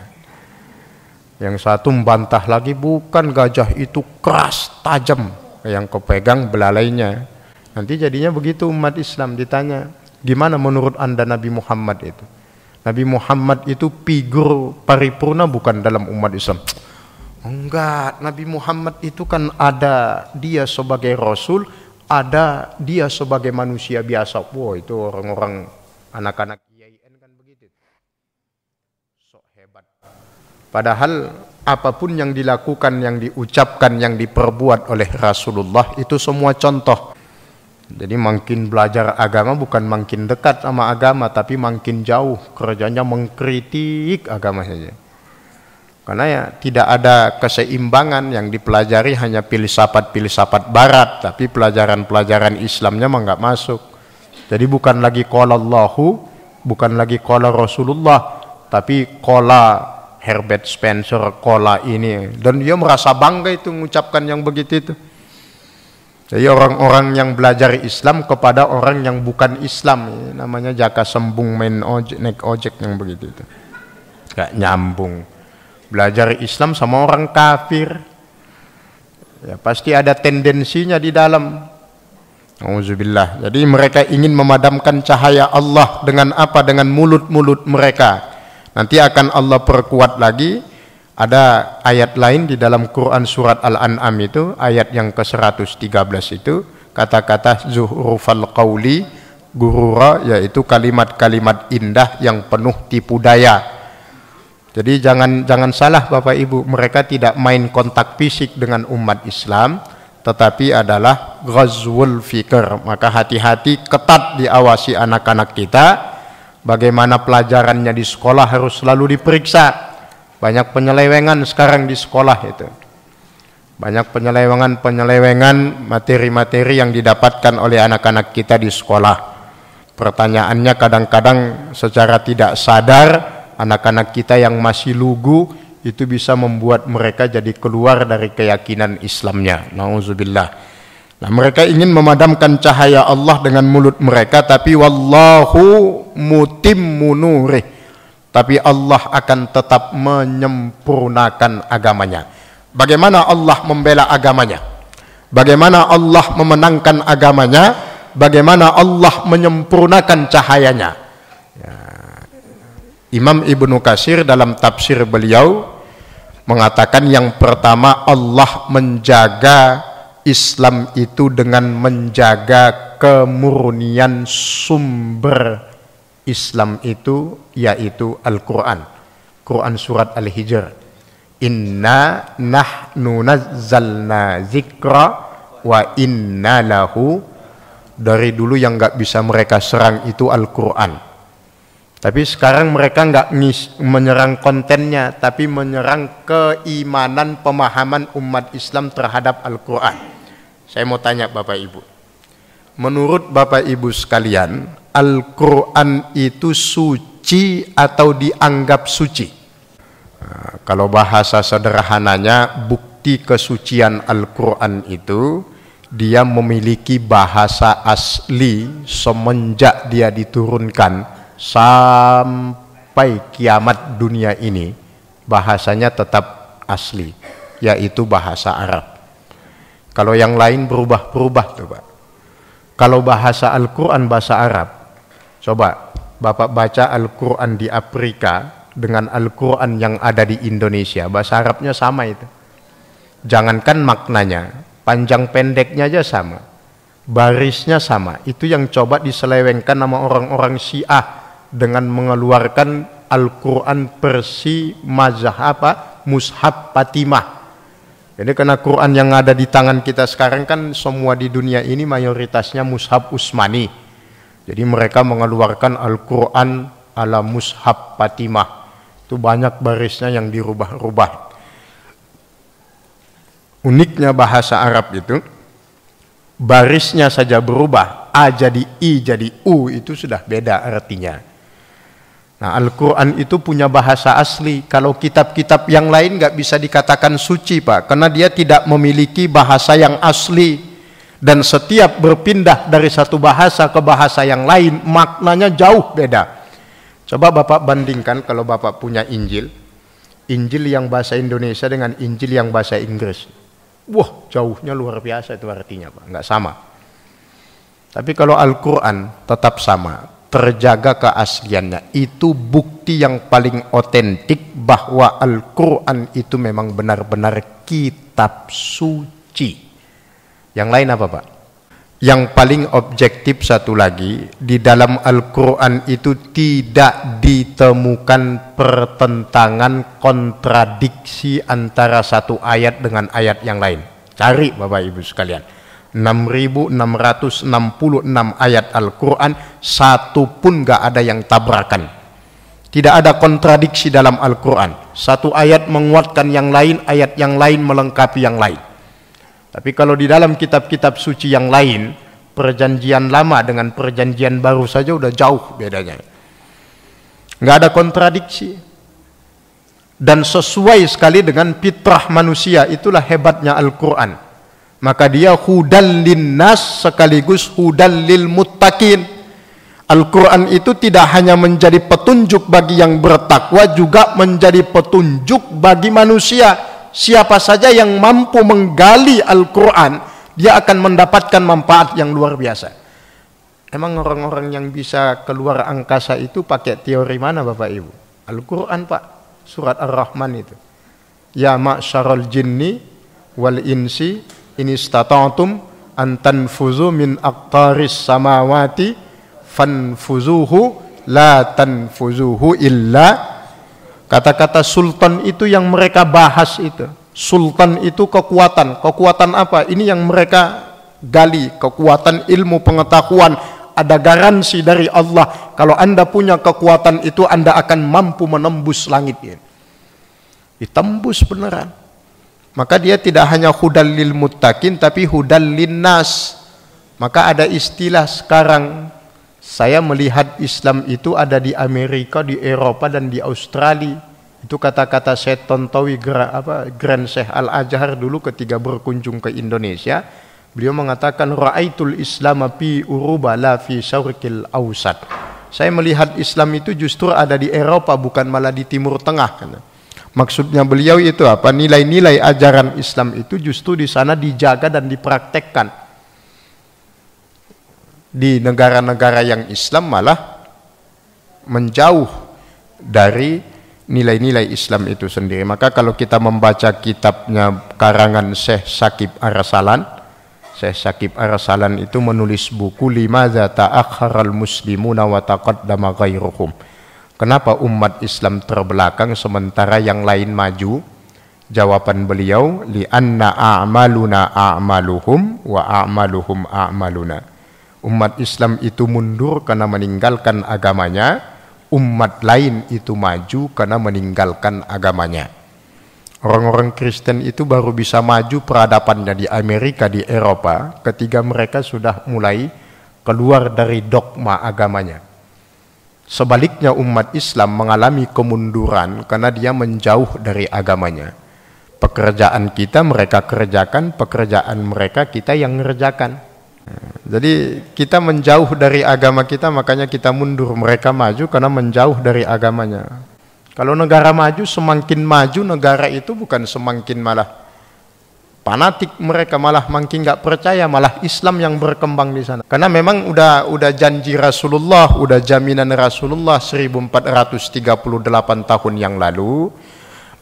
Speaker 1: Yang satu membantah lagi, bukan, gajah itu keras, tajam. Yang kepegang belalainya. Nanti jadinya begitu umat Islam ditanya, gimana menurut Anda Nabi Muhammad itu? Nabi Muhammad itu figur paripurna bukan dalam umat Islam. Enggak, Nabi Muhammad itu kan ada dia sebagai Rasul, ada dia sebagai manusia biasa. Wah, itu orang-orang anak-anak IAIN kan begitu. Sok hebat. Padahal apapun yang dilakukan, yang diucapkan, yang diperbuat oleh Rasulullah itu semua contoh. Jadi makin belajar agama bukan makin dekat sama agama, tapi makin jauh. Kerjanya mengkritik agama saja. Karena ya tidak ada keseimbangan, yang dipelajari hanya filsafat barat, tapi pelajaran-pelajaran Islamnya mah nggak masuk. Jadi bukan lagi qala Allahu, bukan lagi qala Rasulullah, tapi qala Herbert Spencer, qala ini. Dan dia merasa bangga itu mengucapkan yang begitu itu. Jadi orang-orang yang belajar Islam kepada orang yang bukan Islam, ya, namanya jaka sembung main ojek, naik ojek yang begitu itu. Gak nyambung. Belajar Islam sama orang kafir, ya pasti ada tendensinya di dalam. Auzubillah. Jadi mereka ingin memadamkan cahaya Allah dengan apa? Dengan mulut-mulut mereka. Nanti akan Allah perkuat lagi. Ada ayat lain di dalam Quran surat Al-An'am itu, ayat yang ke-113 itu, kata-kata zuhrufal qawli gurura, yaitu kalimat-kalimat indah yang penuh tipu daya. Jadi jangan salah Bapak Ibu, mereka tidak main kontak fisik dengan umat Islam, tetapi adalah ghazwul fikr. Maka hati-hati, ketat diawasi anak-anak kita. Bagaimana pelajarannya di sekolah harus selalu diperiksa. Banyak penyelewengan sekarang di sekolah itu. Banyak penyelewengan materi-materi yang didapatkan oleh anak-anak kita di sekolah. Pertanyaannya kadang-kadang secara tidak sadar, anak-anak kita yang masih lugu itu bisa membuat mereka jadi keluar dari keyakinan Islamnya. Nauzubillah. Nah, mereka ingin memadamkan cahaya Allah dengan mulut mereka, tapi wallahu mutimmu nurih. Tapi Allah akan tetap menyempurnakan agamanya. Bagaimana Allah membela agamanya? Bagaimana Allah memenangkan agamanya? Bagaimana Allah menyempurnakan cahayanya? Ya. Imam Ibnu Katsir dalam tafsir beliau mengatakan yang pertama, Allah menjaga Islam itu dengan menjaga kemurnian sumber Islam itu, yaitu Al-Quran. Quran surat Al-Hijr. Inna nahnu nazzalna zikra wa inna lahu. Dari dulu yang gak bisa mereka serang itu Al-Quran. Tapi sekarang mereka gak menyerang kontennya, tapi menyerang keimanan, pemahaman umat Islam terhadap Al-Quran. Saya mau tanya Bapak Ibu. Menurut Bapak Ibu sekalian, Al-Quran itu suci atau dianggap suci? Nah, kalau bahasa sederhananya, bukti kesucian Al-Quran itu dia memiliki bahasa asli semenjak dia diturunkan sampai kiamat dunia ini, bahasanya tetap asli, yaitu bahasa Arab. Kalau yang lain berubah-berubah tuh Pak. Kalau bahasa Al-Quran bahasa Arab, coba Bapak baca Al-Quran di Afrika dengan Al-Quran yang ada di Indonesia, bahasa Arabnya sama itu. Jangankan maknanya, panjang pendeknya aja sama, barisnya sama. Itu yang coba diselewengkan sama orang-orang Syiah dengan mengeluarkan Al-Quran versi mazhab Mushaf Fatimah. Jadi karena Quran yang ada di tangan kita sekarang kan semua di dunia ini mayoritasnya Mushaf Utsmani. Jadi mereka mengeluarkan Al-Quran ala Mushaf Fatimah. Itu Itu banyak barisnya yang dirubah-rubah. Uniknya bahasa Arab itu, barisnya saja berubah. A jadi I jadi U, itu sudah beda artinya. Nah, Al-Quran itu punya bahasa asli. Kalau kitab-kitab yang lain nggak bisa dikatakan suci, Pak, karena dia tidak memiliki bahasa yang asli. Dan setiap berpindah dari satu bahasa ke bahasa yang lain, maknanya jauh beda. Coba Bapak bandingkan kalau Bapak punya Injil, Injil yang bahasa Indonesia dengan Injil yang bahasa Inggris. Wah, jauhnya luar biasa itu artinya, Pak. Nggak sama. Tapi kalau Al-Quran tetap sama, terjaga keasliannya. Itu bukti yang paling otentik bahwa Al-Quran itu memang benar-benar kitab suci. Yang lain apa, Pak? Yang paling objektif satu lagi, di dalam Al-Quran itu tidak ditemukan pertentangan, kontradiksi antara satu ayat dengan ayat yang lain. Cari Bapak Ibu sekalian. 6.666 ayat Al-Quran, satu pun gak ada yang tabrakan. Tidak ada kontradiksi dalam Al-Quran. Satu ayat menguatkan yang lain, ayat yang lain melengkapi yang lain. Tapi kalau di dalam kitab-kitab suci yang lain, perjanjian lama dengan perjanjian baru saja udah jauh bedanya. Nggak ada kontradiksi. Dan sesuai sekali dengan fitrah manusia, itulah hebatnya Al-Quran. Maka dia hudal linnas sekaligus hudal lil muttaqin. Al-Quran itu tidak hanya menjadi petunjuk bagi yang bertakwa, juga menjadi petunjuk bagi manusia. Siapa saja yang mampu menggali Al-Quran, dia akan mendapatkan manfaat yang luar biasa. Emang orang-orang yang bisa keluar angkasa itu pakai teori mana Bapak Ibu? Al-Quran, Pak. Surat Ar-Rahman itu. Ya ma'syaral jinni wal insi in istata'tum an tanfuzu min aqtaris samawati fanfuzuhu la tanfuzuhu illa. Kata-kata sultan itu yang mereka bahas itu. Sultan itu kekuatan. Kekuatan apa? Ini yang mereka gali. Kekuatan ilmu pengetahuan. Ada garansi dari Allah. Kalau Anda punya kekuatan itu, Anda akan mampu menembus langit ini. Ditembus beneran. Maka dia tidak hanya hudal lil muttaqin, tapi hudal linnas. Maka ada istilah sekarang, saya melihat Islam itu ada di Amerika, di Eropa, dan di Australia. Itu kata-kata Syed Tontowi Grand Syekh Al-Azhar dulu ketika berkunjung ke Indonesia. Beliau mengatakan, Ra'aitul Islam fi Uruba la fi Syarqil Awsat. Saya melihat Islam itu justru ada di Eropa, bukan malah di Timur Tengah. Maksudnya beliau itu apa? Nilai-nilai ajaran Islam itu justru di sana dijaga dan dipraktekkan. Di negara-negara yang Islam malah menjauh dari nilai-nilai Islam itu sendiri. Maka kalau kita membaca kitabnya karangan Syekh Syakib Arsalan, Syekh Syakib Arsalan itu menulis buku Limadza ta'akhkharal muslimuna wa taqaddama ghairuhum. Kenapa umat Islam terbelakang sementara yang lain maju? Jawaban beliau, li'anna a'maluna a'maluhum wa a'maluhum a'maluna. Umat Islam itu mundur karena meninggalkan agamanya, umat lain itu maju karena meninggalkan agamanya. Orang-orang Kristen itu baru bisa maju peradabannya di Amerika, di Eropa, ketika mereka sudah mulai keluar dari dogma agamanya. Sebaliknya umat Islam mengalami kemunduran karena dia menjauh dari agamanya. Pekerjaan kita mereka kerjakan, pekerjaan mereka kita yang ngerjakan. Jadi kita menjauh dari agama kita, makanya kita mundur. Mereka maju karena menjauh dari agamanya. Kalau negara maju, semakin maju negara itu bukan semakin malah fanatik, mereka malah makin nggak percaya, malah Islam yang berkembang di sana. Karena memang udah janji Rasulullah, udah jaminan Rasulullah 1438 tahun yang lalu,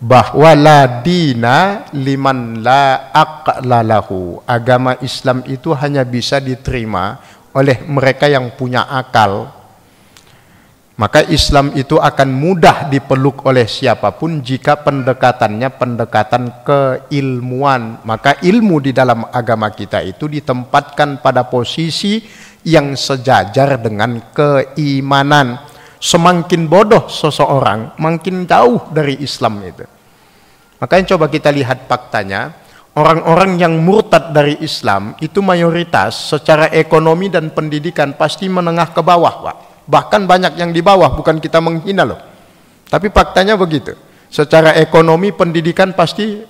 Speaker 1: bahwa la dina liman la aqla lahu. Agama Islam itu hanya bisa diterima oleh mereka yang punya akal. Maka Islam itu akan mudah dipeluk oleh siapapun jika pendekatannya pendekatan keilmuan. Maka ilmu di dalam agama kita itu ditempatkan pada posisi yang sejajar dengan keimanan. Semakin bodoh seseorang, makin jauh dari Islam itu. Makanya coba kita lihat faktanya, orang-orang yang murtad dari Islam itu mayoritas secara ekonomi dan pendidikan pasti menengah ke bawah, Pak. Bahkan banyak yang di bawah, bukan kita menghina loh. Tapi faktanya begitu. Secara ekonomi, pendidikan pasti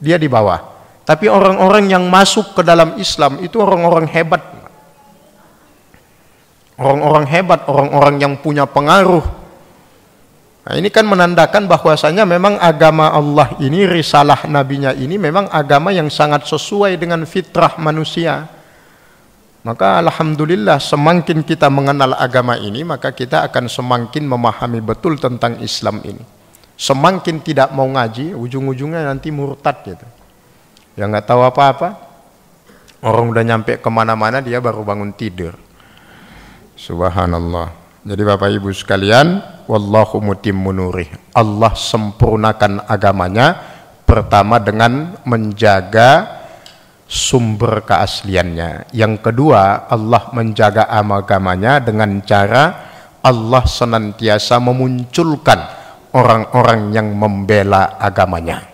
Speaker 1: dia di bawah. Tapi orang-orang yang masuk ke dalam Islam itu orang-orang hebat. Orang-orang hebat, orang-orang yang punya pengaruh. Nah, ini kan menandakan bahwasanya memang agama Allah ini, risalah nabinya ini memang agama yang sangat sesuai dengan fitrah manusia. Maka alhamdulillah semakin kita mengenal agama ini, maka kita akan semakin memahami betul tentang Islam ini. Semakin tidak mau ngaji, ujung-ujungnya nanti murtad gitu. Ya nggak tahu apa-apa. Orang udah nyampe kemana-mana, dia baru bangun tidur. Subhanallah. Jadi Bapak Ibu sekalian, wallahu mutimmu nurih. Allah sempurnakan agamanya pertama dengan menjaga sumber keasliannya. Yang kedua, Allah menjaga agamanya dengan cara Allah senantiasa memunculkan orang-orang yang membela agamanya.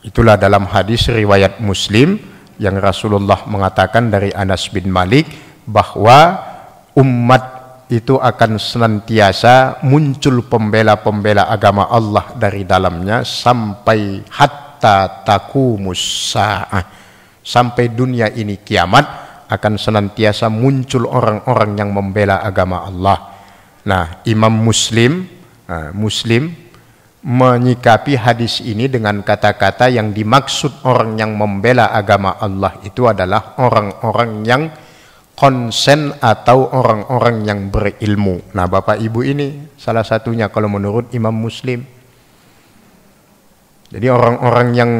Speaker 1: Itulah dalam hadis riwayat Muslim yang Rasulullah mengatakan dari Anas bin Malik bahwa umat itu akan senantiasa muncul pembela-pembela agama Allah dari dalamnya sampai hatta taqumus saah, sampai dunia ini kiamat akan senantiasa muncul orang-orang yang membela agama Allah. Nah, Imam Muslim menyikapi hadis ini dengan kata-kata yang dimaksud orang yang membela agama Allah itu adalah orang-orang yang konsen atau orang-orang yang berilmu. Nah, Bapak Ibu ini salah satunya kalau menurut Imam Muslim. Jadi orang-orang yang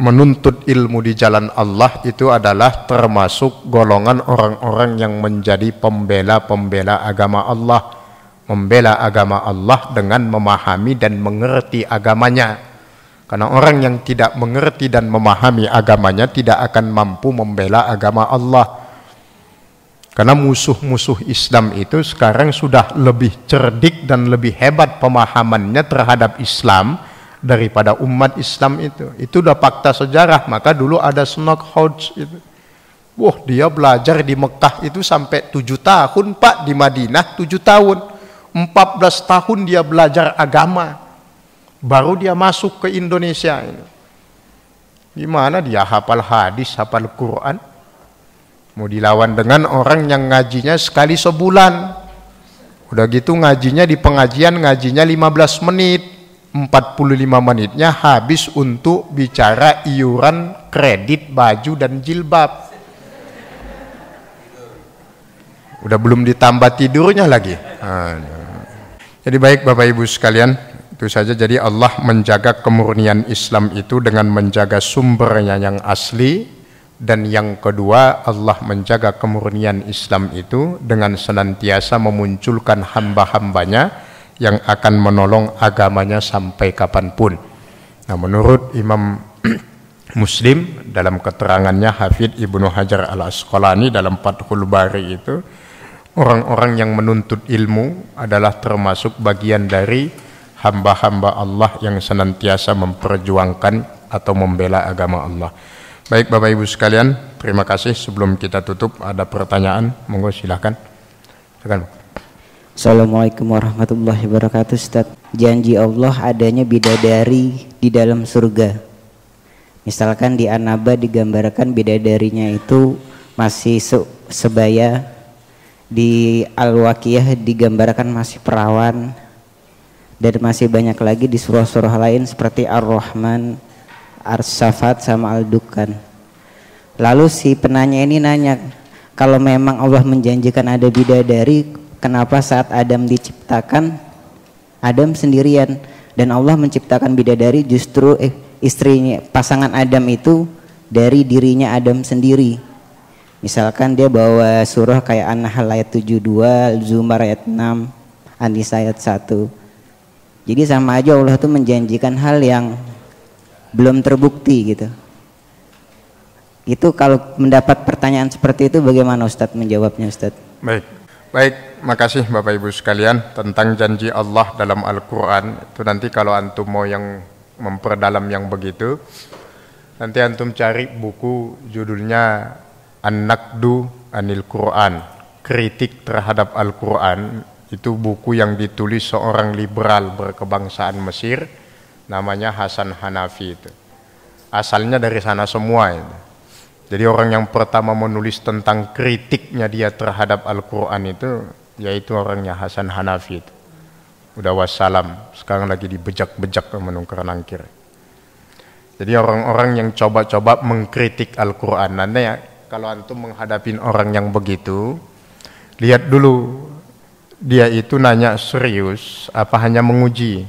Speaker 1: menuntut ilmu di jalan Allah itu adalah termasuk golongan orang-orang yang menjadi pembela-pembela agama Allah. Membela agama Allah dengan memahami dan mengerti agamanya. Karena orang yang tidak mengerti dan memahami agamanya tidak akan mampu membela agama Allah. Karena musuh-musuh Islam itu sekarang sudah lebih cerdik dan lebih hebat pemahamannya terhadap Islam daripada umat Islam itu. Itu udah fakta sejarah. Maka dulu ada Snodhouse itu. Wah, dia belajar di Mekah itu sampai 7 tahun, Pak. Di Madinah 7 tahun. 14 tahun dia belajar agama. Baru dia masuk ke Indonesia ini. Gimana dia hafal hadis, hafal Quran? Mau dilawan dengan orang yang ngajinya sekali sebulan. Udah gitu ngajinya di pengajian, ngajinya 15 menit. 45 menitnya habis untuk bicara iuran kredit baju dan jilbab. Udah belum ditambah tidurnya lagi. Jadi baik Bapak Ibu sekalian, itu saja. Jadi Allah menjaga kemurnian Islam itu dengan menjaga sumbernya yang asli. Dan yang kedua, Allah menjaga kemurnian Islam itu dengan senantiasa memunculkan hamba-hambanya yang akan menolong agamanya sampai kapanpun. Nah, menurut Imam Muslim dalam keterangannya Hafidz Ibnu Hajar Al-Asqalani dalam Fathul Bari itu, orang-orang yang menuntut ilmu adalah termasuk bagian dari hamba-hamba Allah yang senantiasa memperjuangkan atau membela agama Allah. Baik Bapak Ibu sekalian, terima kasih. Sebelum kita tutup, ada pertanyaan, monggo silakan.
Speaker 2: Assalamualaikum warahmatullahi wabarakatuh. Ustaz, janji Allah adanya bidadari di dalam surga. Misalkan di An-Naba digambarkan bidadarinya itu masih sebaya, di Al-Waqiah digambarkan masih perawan, dan masih banyak lagi di surah-surah lain seperti Ar-Rahman, Ar-Safat sama Al-Dukhan. Lalu si penanya ini nanya, kalau memang Allah menjanjikan ada bidadari, kenapa saat Adam diciptakan Adam sendirian dan Allah menciptakan bidadari justru istrinya, pasangan Adam itu dari dirinya Adam sendiri. Misalkan dia bawa surah kayak An-Nahl ayat 72, Zumar ayat 6, An-Nisa ayat 1. Jadi sama aja Allah tuh menjanjikan hal yang belum terbukti gitu. Itu kalau mendapat pertanyaan seperti itu bagaimana Ustadz menjawabnya Ustadz?
Speaker 1: Baik, makasih Bapak Ibu sekalian. Tentang janji Allah dalam Al-Quran, itu nanti kalau antum mau yang memperdalam yang begitu, nanti antum cari buku judulnya An-Naqdu Anil Quran, kritik terhadap Al-Quran. Itu buku yang ditulis seorang liberal berkebangsaan Mesir, namanya Hasan Hanafi. Itu asalnya dari sana semua itu. Jadi orang yang pertama menulis tentang kritiknya dia terhadap Al-Quran itu, yaitu orangnya Hasan Hanafi itu. Udah wassalam, sekarang lagi dibejak-bejak menungkar nangkir. Jadi orang-orang yang coba-coba mengkritik Al-Quran, nanti ya, kalau antum menghadapi orang yang begitu, lihat dulu dia itu nanya serius apa hanya menguji.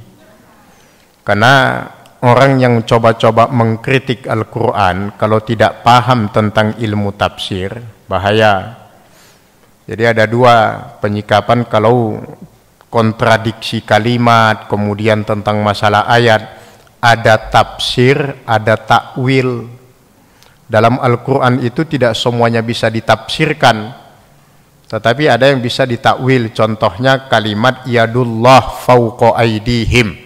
Speaker 1: Karena orang yang coba-coba mengkritik Al-Quran kalau tidak paham tentang ilmu tafsir, bahaya. Jadi ada dua penyikapan kalau kontradiksi kalimat, kemudian tentang masalah ayat, ada tafsir, ada takwil. Dalam Al-Quran itu tidak semuanya bisa ditafsirkan, tetapi ada yang bisa ditakwil. Contohnya kalimat yadullah fauqa aidihim.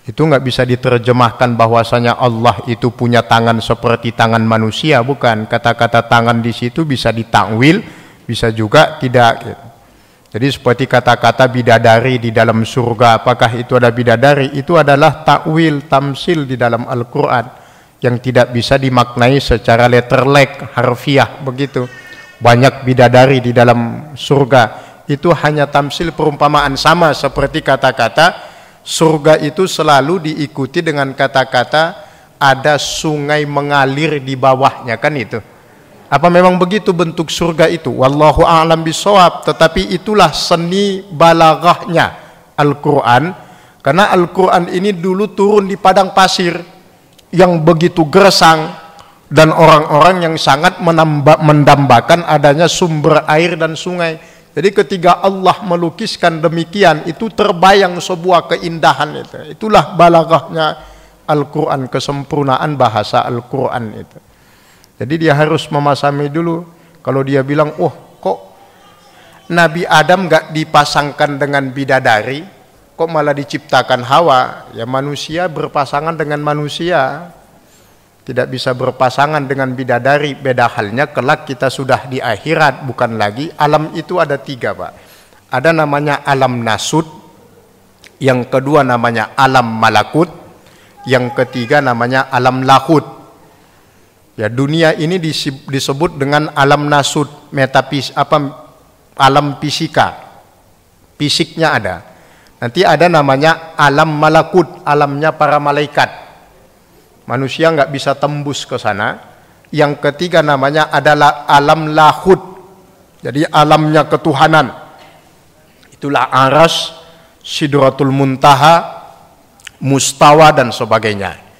Speaker 1: Itu nggak bisa diterjemahkan bahwasanya Allah itu punya tangan seperti tangan manusia, bukan. Kata-kata tangan di situ bisa ditakwil, bisa juga tidak. Jadi seperti kata-kata bidadari di dalam surga, apakah itu ada bidadari? Itu adalah takwil, tamsil di dalam Al-Quran yang tidak bisa dimaknai secara letterlek, harfiah begitu. Banyak bidadari di dalam surga, itu hanya tamsil, perumpamaan. Sama seperti kata-kata surga itu selalu diikuti dengan kata-kata ada sungai mengalir di bawahnya, kan itu. Apa memang begitu bentuk surga itu? Wallahu a'lam bishawab. Tetapi itulah seni balaghahnya Al-Quran. Karena Al-Quran ini dulu turun di padang pasir yang begitu gersang, dan orang-orang yang sangat mendambakan adanya sumber air dan sungai. Jadi ketika Allah melukiskan demikian, itu terbayang sebuah keindahan itu. Itulah balaghahnya Al-Quran, kesempurnaan bahasa Al-Quran itu. Jadi dia harus memahami dulu. Kalau dia bilang, oh kok Nabi Adam gak dipasangkan dengan bidadari, kok malah diciptakan Hawa? Ya manusia berpasangan dengan manusia, tidak bisa berpasangan dengan bidadari. Beda halnya kelak kita sudah di akhirat, bukan lagi. Alam itu ada tiga, Pak. Ada namanya alam nasut, yang kedua namanya alam malakut, yang ketiga namanya alam lahut. Ya, dunia ini disebut dengan alam nasut, alam fisika, fisiknya ada. Nanti ada namanya alam malakut, alamnya para malaikat. Manusia nggak bisa tembus ke sana. Yang ketiga namanya adalah alam lahut, jadi alamnya ketuhanan. Itulah aras, sidratul muntaha, mustawa dan sebagainya.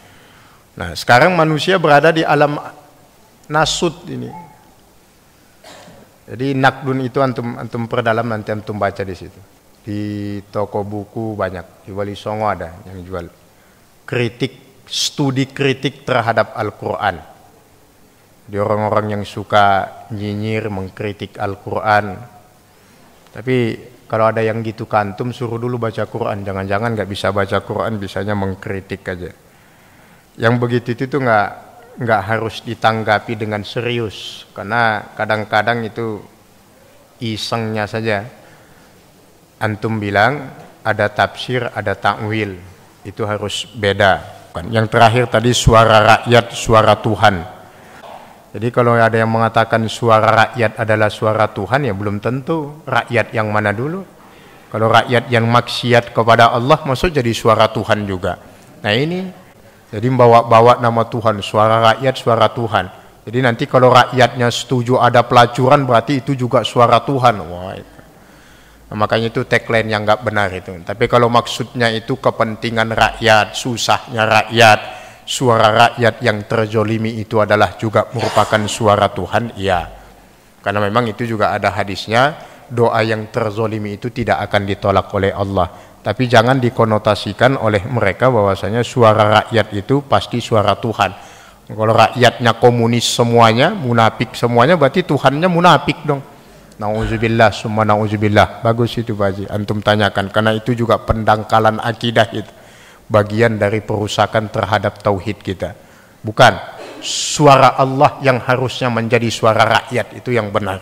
Speaker 1: Nah, sekarang manusia berada di alam nasut ini. Jadi nakdun itu antum perdalam, nanti antum baca di situ. Di toko buku banyak, di Wali Songo ada yang jual. Kritik, studi kritik terhadap Al-Quran. Di orang-orang yang suka nyinyir, mengkritik Al-Quran. Tapi kalau ada yang gitu ke antum, suruh dulu baca Quran. Jangan-jangan nggak bisa baca Quran, bisanya mengkritik aja. Yang begitu itu nggak harus ditanggapi dengan serius, karena kadang-kadang itu isengnya saja. Antum bilang ada tafsir, ada takwil, itu harus beda. Yang terakhir tadi suara rakyat, suara Tuhan. Jadi kalau ada yang mengatakan suara rakyat adalah suara Tuhan, ya belum tentu. Rakyat yang mana dulu? Kalau rakyat yang maksiat kepada Allah, maksud jadi suara Tuhan juga. Nah ini, jadi bawa-bawa nama Tuhan, suara rakyat, suara Tuhan. Jadi nanti kalau rakyatnya setuju ada pelacuran, berarti itu juga suara Tuhan. Wah, itu. Nah, makanya itu tagline yang nggak benar itu. Tapi kalau maksudnya itu kepentingan rakyat, susahnya rakyat, suara rakyat yang terzolimi itu adalah juga merupakan suara Tuhan, iya. Karena memang itu juga ada hadisnya, doa yang terzolimi itu tidak akan ditolak oleh Allah. Tapi jangan dikonotasikan oleh mereka bahwasanya suara rakyat itu pasti suara Tuhan. Kalau rakyatnya komunis semuanya, munafik semuanya, berarti Tuhannya munafik dong. Nauzubillah summa nauzubillah. Bagus itu Pak Haji, antum tanyakan, karena itu juga pendangkalan akidah itu. Bagian dari perusakan terhadap tauhid kita. Bukan suara Allah yang harusnya menjadi suara rakyat, itu yang benar.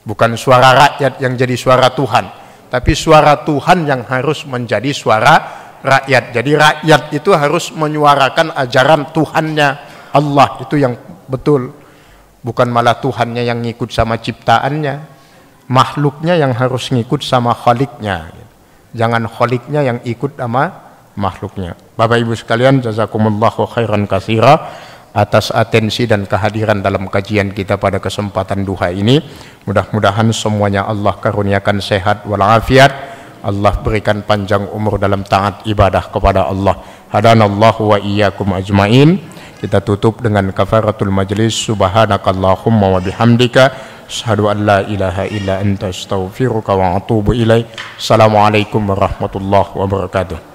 Speaker 1: Bukan suara rakyat yang jadi suara Tuhan, tapi suara Tuhan yang harus menjadi suara rakyat. Jadi rakyat itu harus menyuarakan ajaran Tuhannya Allah, itu yang betul. Bukan malah Tuhannya yang ngikut sama ciptaannya, makhluknya yang harus ngikut sama Khaliknya. Jangan Khaliknya yang ikut sama makhluknya. Bapak Ibu sekalian, jazakumullahu khairan katsira atas atensi dan kehadiran dalam kajian kita pada kesempatan duha ini. Mudah-mudahan semuanya Allah karuniakan sehat walafiat, Allah berikan panjang umur dalam taat ibadah kepada Allah. Hadanallahu wa iyyakum ajmain. Kita tutup dengan kafaratul majlis. Subhanakallahumma wa bihamdika asyhadu an la ilaha illa anta astaghfiruka wa atubu ilaik. Assalamualaikum warahmatullahi wabarakatuh.